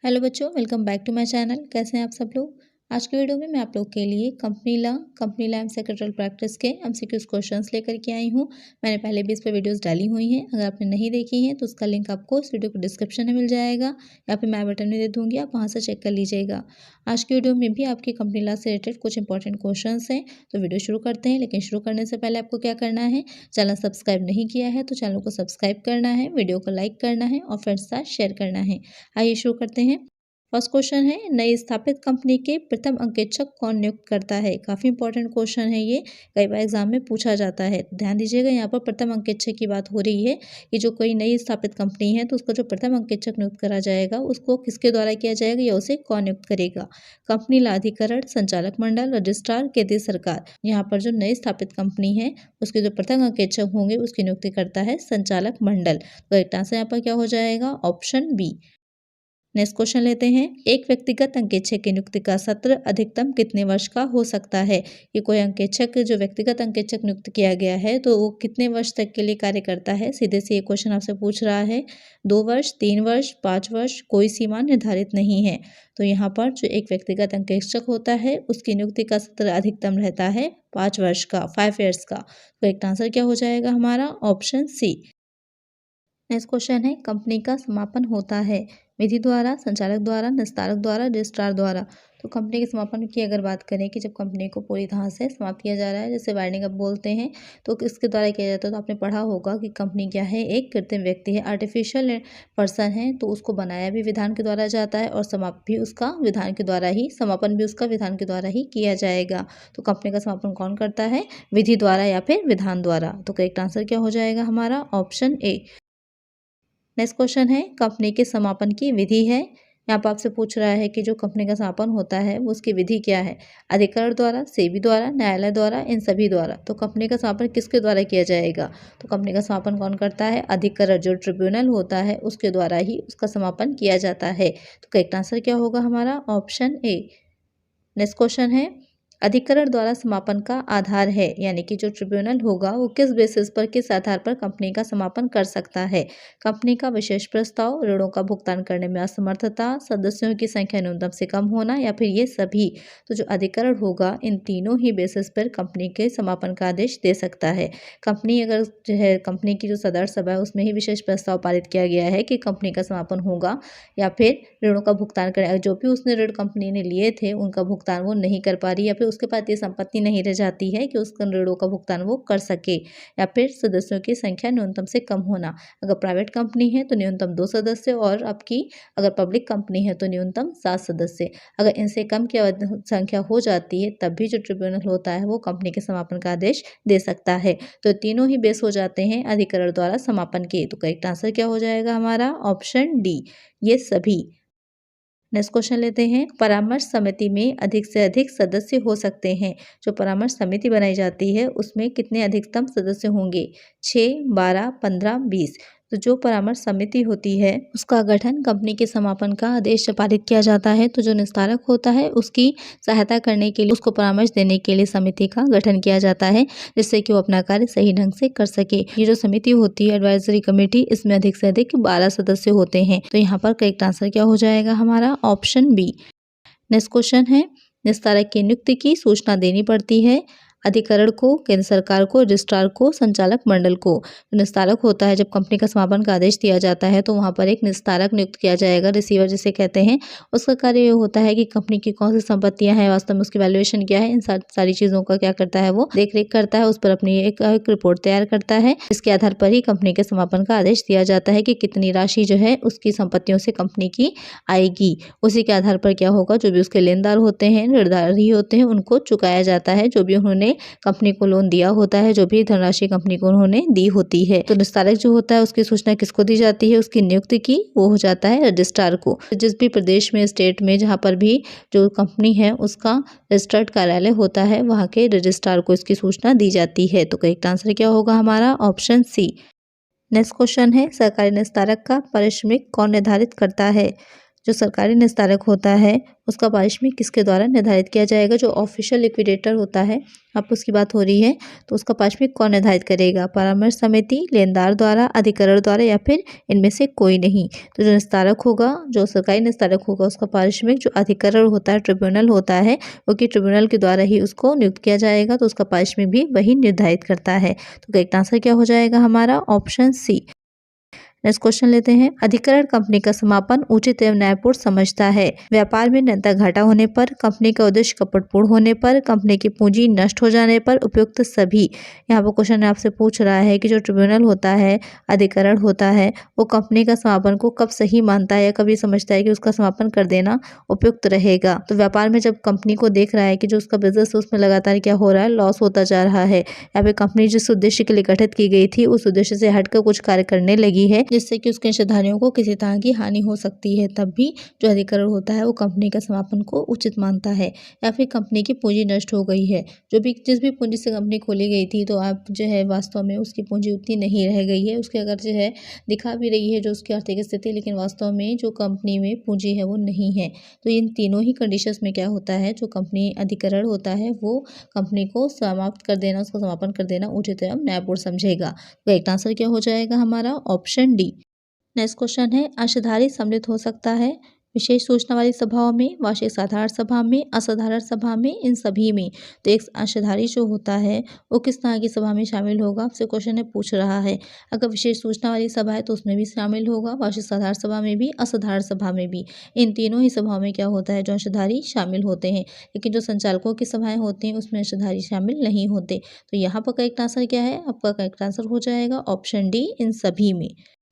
Hello बच्चों, welcome back to my channel. कैसे हैं आप सब लोग। आज की वीडियो में मैं आप लोग के लिए company law and secretarial practice के एमसीक्यूज क्वेश्चंस लेकर के आई हूं। मैंने पहले भी इस पर वीडियोस डाली हुई हैं। अगर आपने नहीं देखी हैं तो उसका लिंक आपको इस वीडियो को डिस्क्रिप्शन में मिल जाएगा या फिर मैं बटन में दे दूंगी, आप वहां से चेक कर लीजिएगा। आज की वीडियो में भी आपकी कंपनी लॉ से रिलेटेड कुछ इंपॉर्टेंट क्वेश्चन हैं, तो वीडियो शुरू करते हैं। लेकिन शुरू करने से पहले आपको क्या करना है, चैनल सब्सक्राइब नहीं किया है तो चैनल को सब्सक्राइब करना है, वीडियो को लाइक करना है और फ्रेंड्स के साथ शेयर करना है। आइए शुरू करते हैं। फर्स्ट क्वेश्चन है, नई स्थापित कंपनी के प्रथम अंकेक्षक कौन नियुक्त करता है। काफी इंपॉर्टेंट क्वेश्चन है ये, कई बार एग्जाम में पूछा जाता है। ध्यान दीजिएगा, यहाँ पर प्रथम अंकेक्षक की बात हो रही है कि जो कोई नई स्थापित कंपनी है तो उसका जो प्रथम अंकेक्षक नियुक्त करा जाएगा उसको किसके द्वारा किया जाएगा या उसे कौन नियुक्त करेगा। कंपनी लाधिकरण, संचालक मंडल, रजिस्ट्रार, केंद्रीय सरकार। यहाँ पर जो नई स्थापित कंपनी है उसके जो प्रथम अंकेक्षक होंगे उसकी नियुक्ति करता है संचालक मंडल। तो एक आंसर यहाँ पर क्या हो जाएगा, ऑप्शन बी। नेक्स्ट क्वेश्चन लेते हैं, एक व्यक्तिगत अंकेक्षक की नियुक्ति का सत्र अधिकतम कितने वर्ष का हो सकता है। ये कोई अंकेक्षक जो व्यक्तिगत अंकेक्षक नियुक्त किया गया है तो वो कितने वर्ष तक के लिए कार्य करता है। सीधे से ये क्वेश्चन आपसे पूछ रहा है। 2 वर्ष, 3 वर्ष, 5 वर्ष, कोई सीमा निर्धारित नहीं है। तो यहाँ पर जो एक व्यक्तिगत अंकेक्षक होता है उसकी नियुक्ति का सत्र अधिकतम रहता है 5 वर्ष का, 5 ईयर्स का। तो एक आंसर क्या हो जाएगा हमारा, ऑप्शन सी। नेक्स्ट क्वेश्चन है, कंपनी का समापन होता है विधि द्वारा, संचालक द्वारा, निस्तारक द्वारा, रजिस्ट्रार द्वारा। तो कंपनी के समापन की अगर बात करें कि जब कंपनी को पूरी तरह से समाप्त किया जा रहा है, जैसे वाइंडिंग अप बोलते हैं, तो किसके द्वारा किया जाता है। तो आपने पढ़ा होगा कि कंपनी क्या है, एक कृत्रिम व्यक्ति है, आर्टिफिशियल पर्सन है। तो उसको बनाया भी विधान के द्वारा जाता है और समाप्त भी उसका विधान के द्वारा ही, समापन भी उसका विधान के द्वारा ही किया जाएगा। तो कंपनी का समापन कौन करता है, विधि द्वारा या फिर विधान द्वारा। तो करेक्ट आंसर क्या हो जाएगा हमारा, ऑप्शन ए। नेक्स्ट क्वेश्चन है, कंपनी के समापन की विधि है। यहाँ पर आपसे पूछ रहा है कि जो कंपनी का समापन होता है वो उसकी विधि क्या है। अधिकरण द्वारा, सेबी द्वारा, न्यायालय द्वारा, इन सभी द्वारा। तो कंपनी का समापन किसके द्वारा किया जाएगा। तो कंपनी का समापन कौन करता है, अधिकरण जो ट्रिब्यूनल होता है उसके द्वारा ही उसका समापन किया जाता है। तो करेक्ट आंसर क्या होगा हमारा, ऑप्शन ए। नेक्स्ट क्वेश्चन है, अधिकरण द्वारा समापन का आधार है, यानी कि जो ट्रिब्यूनल होगा वो किस बेसिस पर, किस आधार पर कंपनी का समापन कर सकता है। कंपनी का विशेष प्रस्ताव, ऋणों का भुगतान करने में असमर्थता, सदस्यों की संख्या न्यूनतम से कम होना या फिर ये सभी। तो जो अधिकरण होगा इन तीनों ही बेसिस पर कंपनी के समापन का आदेश दे सकता है। कंपनी अगर जो है, कंपनी की जो सदर सभा है उसमें ही विशेष प्रस्ताव पारित किया गया है कि कंपनी का समापन होगा, या फिर ऋणों का भुगतान करें, जो भी उसने ऋण कंपनी ने लिए थे उनका भुगतान वो नहीं कर पा रही, या फिर उसके पास ये संपत्ति नहीं रह जाती है कि उस ऋणों का भुगतान वो कर सके, या फिर सदस्यों की संख्या न्यूनतम से कम होना। अगर प्राइवेट कंपनी है तो न्यूनतम 2 सदस्य, और आपकी अगर पब्लिक कंपनी है तो न्यूनतम 7 सदस्य। अगर इनसे कम की संख्या हो जाती है तब भी जो ट्रिब्यूनल होता है वो कंपनी के समापन का आदेश दे सकता है। तो तीनों ही बेस हो जाते हैं अधिकरण द्वारा समापन के। तो करेक्ट आंसर क्या हो जाएगा हमारा, ऑप्शन डी, ये सभी। नेक्स्ट क्वेश्चन लेते हैं, परामर्श समिति में अधिक से अधिक सदस्य हो सकते हैं। जो परामर्श समिति बनाई जाती है उसमें कितने अधिकतम सदस्य होंगे, 6, 12, 15, 20। तो जो परामर्श समिति होती है उसका गठन कंपनी के समापन का आदेश जब पारित किया जाता है तो जो निस्तारक होता है उसकी सहायता करने के लिए, उसको परामर्श देने के लिए समिति का गठन किया जाता है, जिससे कि वो अपना कार्य सही ढंग से कर सके। ये जो समिति होती है एडवाइजरी कमेटी, इसमें अधिक से अधिक 12 सदस्य होते हैं। तो यहाँ पर करेक्ट आंसर क्या हो जाएगा हमारा, ऑप्शन बी। नेक्स्ट क्वेश्चन है, निस्तारक की नियुक्ति की सूचना देनी पड़ती है अधिकरण को, केंद्र सरकार को, रजिस्ट्रार को, संचालक मंडल को। निस्तारक होता है, जब कंपनी का समापन का आदेश दिया जाता है तो वहां पर एक निस्तारक नियुक्त किया जाएगा, रिसीवर जिसे कहते हैं। उसका कार्य ये होता है कि कंपनी की कौन सी संपत्तियां हैं, वास्तव में उसकी वैल्यूएशन क्या है, इन सारी चीजों का क्या करता है, वो देख रेख करता है, उस पर अपनी एक रिपोर्ट तैयार करता है। इसके आधार पर ही कंपनी के समापन का आदेश दिया जाता है कि कितनी राशि जो है उसकी संपत्तियों से कंपनी की आएगी। उसी के आधार पर क्या होगा, जो भी उसके लेनदार होते हैं, ऋणदारी होते हैं, उनको चुकाया जाता है, जो भी उन्होंने कंपनी को लोन दिया होता है, जो भी धनराशि कंपनी को उन्होंने दी होती है। तो निस्तारक जो होता है उसकी सूचना किसको दी जाती है, उसकी नियुक्ति की, वो हो जाता है रजिस्ट्रार को। जिस भी प्रदेश में, स्टेट में जहाँ पर भी जो कंपनी है उसका रजिस्टर्ड कार्यालय होता है वहाँ के रजिस्ट्रार को इसकी सूचना दी जाती है। तो करेक्ट आंसर क्या होगा हमारा, ऑप्शन सी। नेक्स्ट क्वेश्चन है, सरकारी निस्तारक का पारिश्रमिक कौन निर्धारित करता है। जो सरकारी निस्तारक होता है उसका पारिश्रमिक किसके द्वारा निर्धारित किया जाएगा? जो ऑफिशियल लिक्विडेटर होता है, आप उसकी बात हो रही है, तो उसका पारिश्रमिक कौन निर्धारित करेगा? परामर्श समिति, लेनदार द्वारा, अधिकरण द्वारा या फिर इनमें से कोई नहीं। तो जो निस्तारक होगा, जो सरकारी निस्तारक होगा, उसका पारिश्रमिक जो अधिकरण होता है, ट्रिब्यूनल होता है, क्योंकि ट्रिब्यूनल के द्वारा ही उसको नियुक्त किया जाएगा, तो उसका पारिश्रमिक भी वही निर्धारित करता है। तो करेक्ट आंसर क्या हो जाएगा हमारा? Option C. नेक्स्ट क्वेश्चन लेते हैं। अधिकरण कंपनी का समापन उचित एवं न्यायपूर्ण समझता है। व्यापार में निरंतर घाटा होने पर, कंपनी का उद्देश्य कपटपूर्ण होने पर, कंपनी की पूंजी नष्ट हो जाने पर, उपयुक्त सभी। यहाँ पर क्वेश्चन आपसे पूछ रहा है कि जो ट्रिब्यूनल होता है, अधिकरण होता है, वो कंपनी का समापन को कब सही मानता है या कब ये समझता है कि उसका समापन कर देना उपयुक्त रहेगा। तो व्यापार में जब कंपनी को देख रहा है कि जो उसका बिजनेस है उसमें लगातार क्या हो रहा है, लॉस होता जा रहा है, या फिर कंपनी जिस उद्देश्य के लिए गठित की गई थी उस उद्देश्य से हटकर कुछ कार्य करने लगी है जिससे कि उसके अंशधारियों को किसी तरह की हानि हो सकती है, तब भी जो अधिकरण होता है वो कंपनी का समापन को उचित मानता है। या फिर कंपनी की पूंजी नष्ट हो गई है, जिस भी पूंजी से कंपनी खोली गई थी, तो आप जो है वास्तव में उसकी पूंजी उतनी नहीं रह गई है, उसके अगर जो है दिखा भी रही है जो उसकी आर्थिक स्थिति, लेकिन वास्तव में जो कंपनी में पूंजी है वो नहीं है। तो इन तीनों ही कंडीशंस में क्या होता है, जो कंपनी अधिकरण होता है वो कंपनी को समाप्त कर देना, उसका समापन कर देना उचित एवं न्यायपूर्ण समझेगा। तो एक आंसर क्या हो जाएगा हमारा? Option D. नेक्स्ट क्वेश्चन है। अंशधारी सम्मिलित हो सकता है विशेष सूचना वाली सभाओं में, वार्षिक साधारण सभा में, असाधारण सभा में, इन सभी में। तो एक अंशधारी जो होता है वो किस तरह की सभा में शामिल होगा, आपसे क्वेश्चन है पूछ रहा है। अगर विशेष सूचना वाली सभा है तो उसमें भी शामिल होगा, वार्षिक साधारण सभा में भी, असाधारण सभा में भी। इन तीनों ही सभाओं में क्या होता है, जो अंशधारी शामिल होते हैं। लेकिन जो संचालकों की सभाएं होती हैं उसमें अंशधारी शामिल नहीं होते। तो यहाँ पर करेक्ट आंसर क्या है? आपका करेक्ट आंसर हो जाएगा ऑप्शन डी, इन सभी में।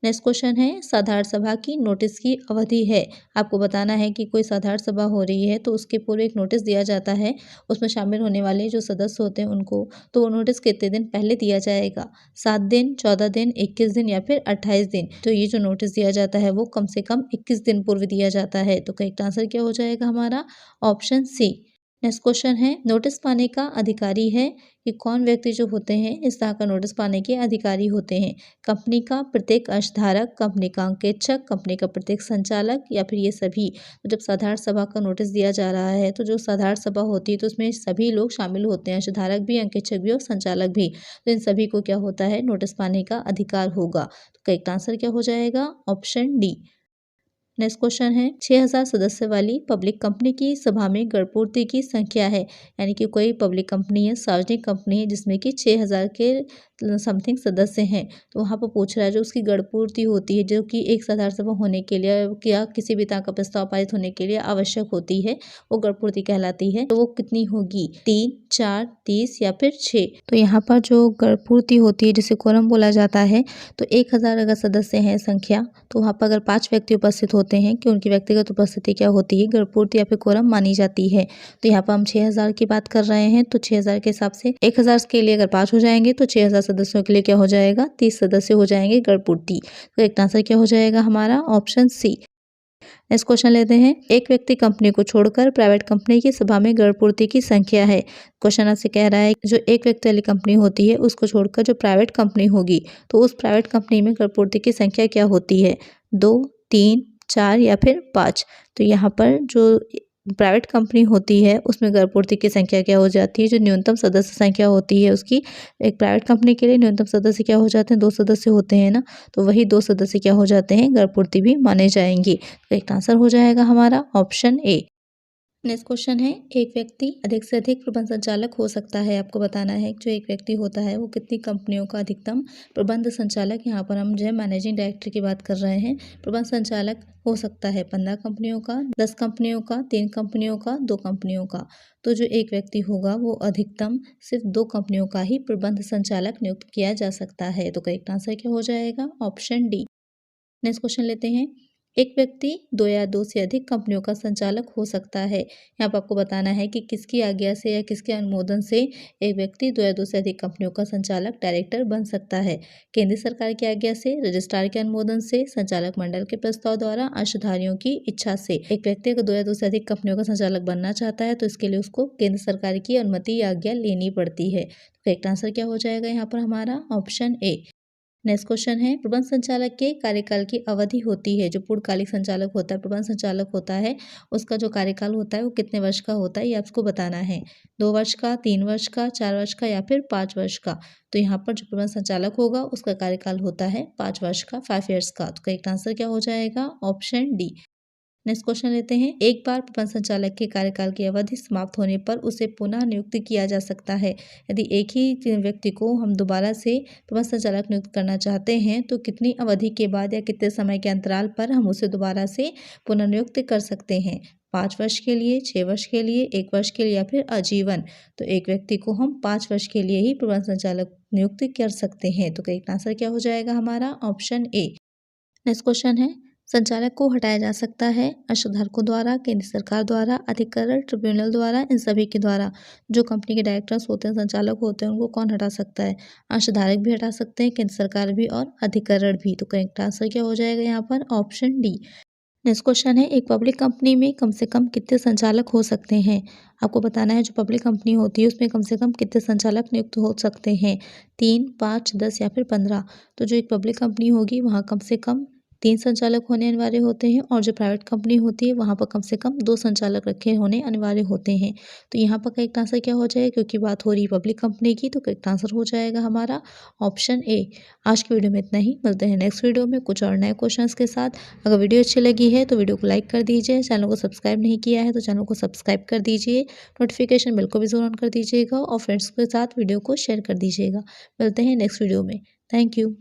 नेक्स्ट क्वेश्चन है। साधारण सभा की नोटिस की अवधि है। आपको बताना है कि कोई साधारण सभा हो रही है तो उसके पूर्व एक नोटिस दिया जाता है, उसमें शामिल होने वाले जो सदस्य होते हैं उनको, तो वो नोटिस कितने दिन पहले दिया जाएगा? 7 दिन, 14 दिन, 21 दिन या फिर 28 दिन। तो ये जो नोटिस दिया जाता है वो कम से कम 21 दिन पूर्व दिया जाता है। तो करेक्ट आंसर क्या हो जाएगा हमारा? Option C. नेक्स्ट क्वेश्चन है। नोटिस पाने का अधिकारी है कि कौन व्यक्ति जो होते हैं इस तरह का नोटिस पाने के अधिकारी होते हैं? कंपनी का प्रत्येक अंशधारक, कंपनी का अंकेक्षक, कंपनी का प्रत्येक संचालक या फिर ये सभी। तो जब साधारण सभा का नोटिस दिया जा रहा है तो जो साधारण सभा होती है तो उसमें सभी लोग शामिल होते हैं, अंशधारक भी, अंकेक्षक भी और संचालक भी। तो इन सभी को क्या होता है, नोटिस पाने का अधिकार होगा। तो करेक्ट आंसर क्या हो जाएगा? Option D. नेक्स्ट क्वेश्चन है। 6000 सदस्य वाली पब्लिक कंपनी की सभा में गणपूर्ति की संख्या है, यानी कि कोई पब्लिक कंपनी है, सार्वजनिक कंपनी है जिसमें कि 6000 के समथिंग सदस्य हैं। तो वहाँ पर पूछ रहा है जो उसकी गणपूर्ति होती है, जो कि एक साधारण सभा होने के लिए या किसी भी तरह का प्रस्ताव पारित होने के लिए आवश्यक होती है, वो गणपूर्ति कहलाती है। तो वो कितनी होगी? 3, 4, 30 या फिर 6। तो यहाँ पर जो गणपूर्ति होती है जिसे कोरम बोला जाता है, तो 1000 अगर सदस्य हैं संख्या, तो वहाँ पर अगर 5 व्यक्ति उपस्थित होते हैं कि उनकी व्यक्तिगत उपस्थिति क्या होती है, गणपूर्ति या फिर कोरम मानी जाती है। तो यहाँ पर हम 6000 की बात कर रहे हैं, तो 6000 के हिसाब से 1000 के लिए अगर 5 हो जाएंगे तो 6000 सदस्यों के लिए क्या हो जाएगा? 30 सदस्य हो जाएंगे गणपूर्ति। तो एक आंसर क्या हो जाएगा हमारा? Option C. नेक्स्ट क्वेश्चन लेते हैं। एक व्यक्ति कंपनी को छोड़कर प्राइवेट कंपनी की सभा में गणपूर्ति की संख्या है। क्वेश्चन आपसे कह रहा है जो एक व्यक्ति वाली कंपनी होती है उसको छोड़कर जो प्राइवेट कंपनी होगी, तो उस प्राइवेट कंपनी में गणपूर्ति की संख्या क्या होती है? 2, 3, 4 या फिर 5। तो यहाँ पर जो प्राइवेट कंपनी होती है उसमें गणपूर्ति की संख्या क्या हो जाती है? जो न्यूनतम सदस्य संख्या होती है उसकी, एक प्राइवेट कंपनी के लिए न्यूनतम सदस्य क्या हो जाते हैं? 2 सदस्य होते हैं ना, तो वही 2 सदस्य क्या हो जाते हैं? गणपूर्ति भी माने जाएंगे। तो एक आंसर हो जाएगा हमारा ऑप्शन ए। नेक्स्ट क्वेश्चन है। एक व्यक्ति अधिक से अधिक प्रबंध संचालक हो सकता है। आपको बताना है जो एक व्यक्ति होता है वो कितनी कंपनियों का अधिकतम प्रबंध संचालक, यहाँ पर हम जो है मैनेजिंग डायरेक्टर की बात कर रहे हैं, प्रबंध संचालक हो सकता है 15 कंपनियों का, 10 कंपनियों का, 3 कंपनियों का, 2 कंपनियों का। तो जो एक व्यक्ति होगा वो अधिकतम सिर्फ 2 कंपनियों का ही प्रबंध संचालक नियुक्त किया जा सकता है। तो करेक्ट आंसर क्या हो जाएगा? Option D. नेक्स्ट क्वेश्चन लेते हैं। एक व्यक्ति 2 या 2 से अधिक कंपनियों का संचालक हो सकता है। यहाँ पर आपको बताना है कि किसकी आज्ञा से या किसके अनुमोदन से एक व्यक्ति 2 या 2 से अधिक कंपनियों का संचालक डायरेक्टर बन सकता है। केंद्र सरकार की आज्ञा से, रजिस्ट्रार के अनुमोदन से, संचालक मंडल के प्रस्ताव द्वारा, अंशधारियों की इच्छा से। एक व्यक्ति अगर 2 या 2 से अधिक कंपनियों का संचालक बनना चाहता है तो इसके लिए उसको केंद्र सरकार की अनुमति या आज्ञा लेनी पड़ती है। तो करेक्ट आंसर क्या हो जाएगा यहाँ पर हमारा? Option A. नेक्स्ट क्वेश्चन है, प्रबंध संचालक के कार्यकाल की अवधि होती है, जो पूर्णकालिक संचालक होता है, प्रबंध संचालक होता है, उसका जो कार्यकाल होता है वो कितने वर्ष का होता है, ये आपको बताना है। 2 वर्ष का, 3 वर्ष का, 4 वर्ष का या फिर 5 वर्ष का। तो यहाँ पर जो प्रबंध संचालक होगा उसका कार्यकाल होता है 5 वर्ष का, 5 ईयर्स का। तो करेक्ट आंसर क्या हो जाएगा? Option D. नेक्स्ट क्वेश्चन लेते हैं, एक बार प्रबंध संचालक के कार्यकाल की अवधि समाप्त होने पर उसे पुनः नियुक्त किया जा सकता है। यदि एक ही व्यक्ति को हम दोबारा से प्रबंध संचालक नियुक्त करना चाहते हैं तो कितनी अवधि के बाद या कितने समय के अंतराल पर हम उसे दोबारा से पुनर्नियुक्त कर सकते हैं? 5 वर्ष के लिए, 6 वर्ष के लिए, 1 वर्ष के लिए या फिर आजीवन। तो एक व्यक्ति को हम 5 वर्ष के लिए ही प्रबंध संचालक नियुक्त कर सकते हैं। तो करेक्ट आंसर क्या हो जाएगा हमारा? Option A. नेक्स्ट क्वेश्चन है, संचालक को हटाया जा सकता है अंशधारकों द्वारा, केंद्र सरकार द्वारा, अधिकरण ट्रिब्यूनल द्वारा, इन सभी के द्वारा। जो कंपनी के डायरेक्टर्स होते हैं, संचालक होते हैं, उनको कौन हटा सकता है? अंशधारक भी हटा सकते हैं, केंद्र सरकार भी और अधिकरण भी। तो करेक्ट आंसर क्या हो जाएगा यहाँ पर? Option D. नेक्स्ट क्वेश्चन है, एक पब्लिक कंपनी में कम से कम कितने संचालक हो सकते हैं? आपको बताना है जो पब्लिक कंपनी होती है उसमें कम से कम कितने संचालक नियुक्त हो सकते हैं? 3, 5, 10 या फिर 15। तो जो एक पब्लिक कंपनी होगी वहाँ कम से कम 3 संचालक होने अनिवार्य होते हैं और जो प्राइवेट कंपनी होती है वहाँ पर कम से कम 2 संचालक रखे होने अनिवार्य होते हैं। तो यहाँ पर करेक्ट आंसर क्या हो जाएगा? क्योंकि बात हो रही है पब्लिक कंपनी की, तो करेक्ट आंसर हो जाएगा हमारा ऑप्शन ए। आज की वीडियो में इतना ही, मिलते हैं नेक्स्ट वीडियो में कुछ और नए क्वेश्चंस के साथ। अगर वीडियो अच्छी लगी है तो वीडियो को लाइक कर दीजिए, चैनल को सब्सक्राइब नहीं किया है तो चैनल को सब्सक्राइब कर दीजिए, नोटिफिकेशन बेल को भी ज़रूर ऑन कर दीजिएगा और फ्रेंड्स के साथ वीडियो को शेयर कर दीजिएगा। मिलते हैं नेक्स्ट वीडियो में। Thank you.